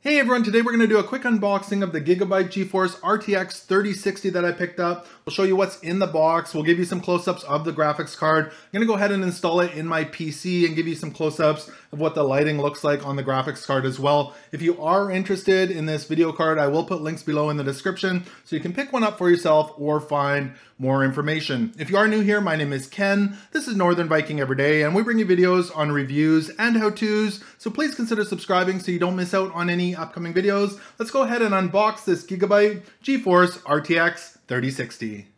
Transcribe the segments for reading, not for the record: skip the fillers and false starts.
Hey everyone, today we're going to do a quick unboxing of the Gigabyte GeForce RTX 3060 that I picked up. We'll show you what's in the box. We'll give you some close-ups of the graphics card. I'm going to go ahead and install it in my PC and give you some close-ups of what the lighting looks like on the graphics card as well. If you are interested in this video card, I will put links below in the description so you can pick one up for yourself or find more information. If you are new here, my name is Ken. This is Northern Viking Everyday, and we bring you videos on reviews and how-tos, so please consider subscribing so you don't miss out on any upcoming videos. Let's go ahead and unbox this Gigabyte GeForce RTX 3060.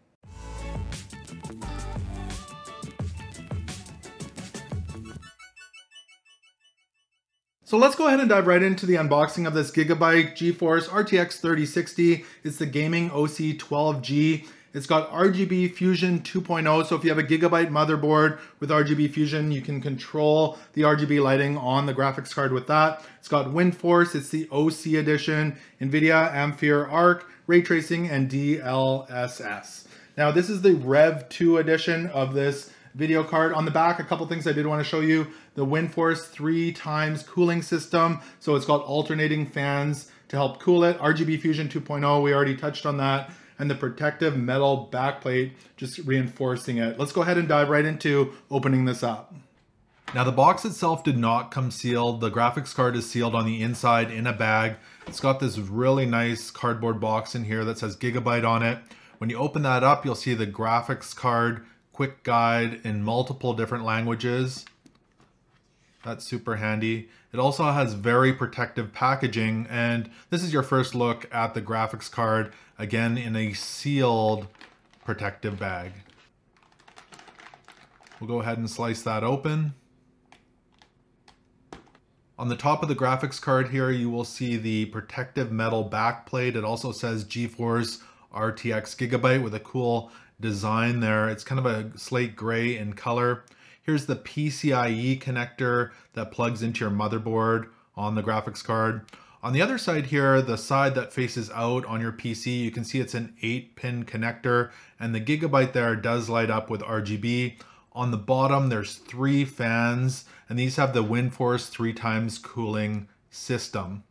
So let's go ahead and dive right into the unboxing of this Gigabyte GeForce RTX 3060. It's the gaming OC12G. It's got RGB Fusion 2.0, so if you have a Gigabyte motherboard with RGB Fusion, you can control the RGB lighting on the graphics card with that. It's got WindForce, it's the OC edition, NVIDIA Ampere Arc, Ray Tracing, and DLSS. Now this is the Rev 2 edition of this video card. On the back, a couple things I did want to show you. The WindForce 3x cooling system, so it's got alternating fans to help cool it. RGB Fusion 2.0, we already touched on that. And the protective metal backplate just reinforcing it. Let's go ahead and dive right into opening this up. Now the box itself did not come sealed. The graphics card is sealed on the inside in a bag. It's got this really nice cardboard box in here that says Gigabyte on it. When you open that up, you'll see the graphics card quick guide in multiple different languages. That's super handy. It also has very protective packaging, and this is your first look at the graphics card, again in a sealed protective bag. We'll go ahead and slice that open. On the top of the graphics card here, you will see the protective metal backplate. It also says GeForce RTX Gigabyte with a cool design there. It's kind of a slate gray in color. Here's the PCIe connector that plugs into your motherboard on the graphics card. On the other side here, the side that faces out on your PC, you can see it's an 8-pin connector, and the Gigabyte there does light up with RGB. On the bottom, there's 3 fans, and these have the WindForce 3x cooling system.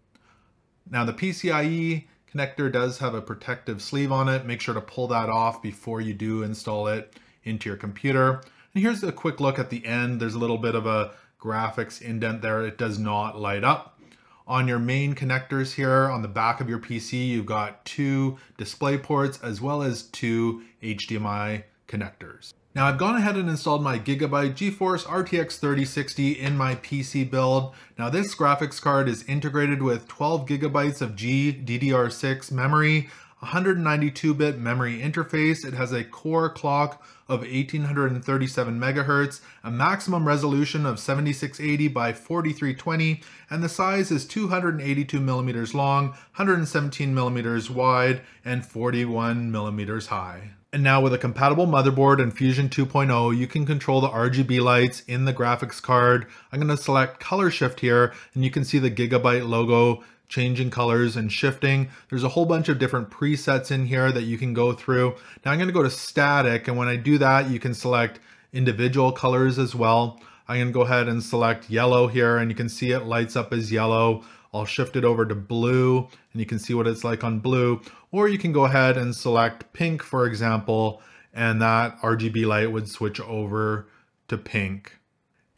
Now the PCIe connector does have a protective sleeve on it. Make sure to pull that off before you do install it into your computer. And here's a quick look at the end. There's a little bit of a graphics indent there. It does not light up. On your main connectors here on the back of your PC, you've got 2 display ports as well as 2 HDMI connectors. Now I've gone ahead and installed my Gigabyte GeForce RTX 3060 in my PC build. Now this graphics card is integrated with 12 gigabytes of GDDR6 memory, 192-bit memory interface. It has a core clock of 1837 megahertz, a maximum resolution of 7680 by 4320, and the size is 282 millimeters long, 117 millimeters wide, and 41 millimeters high. And now with a compatible motherboard and Fusion 2.0, you can control the RGB lights in the graphics card. I'm going to select color shift here, and you can see the Gigabyte logo changing colors and shifting. There's a whole bunch of different presets in here that you can go through. Now I'm going to go to static, and when I do that, you can select individual colors as well. I'm going to go ahead and select yellow here, and you can see it lights up as yellow. I'll shift it over to blue, and you can see what it's like on blue. Or you can go ahead and select pink, for example, and that RGB light would switch over to pink.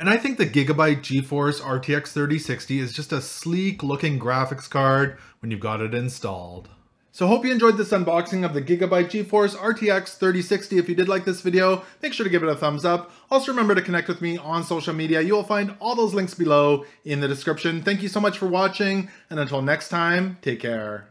And I think the Gigabyte GeForce RTX 3060 is just a sleek looking graphics card when you've got it installed. So hope you enjoyed this unboxing of the Gigabyte GeForce RTX 3060. If you did like this video, make sure to give it a thumbs up. Also remember to connect with me on social media. You will find all those links below in the description. Thank you so much for watching, and until next time, take care.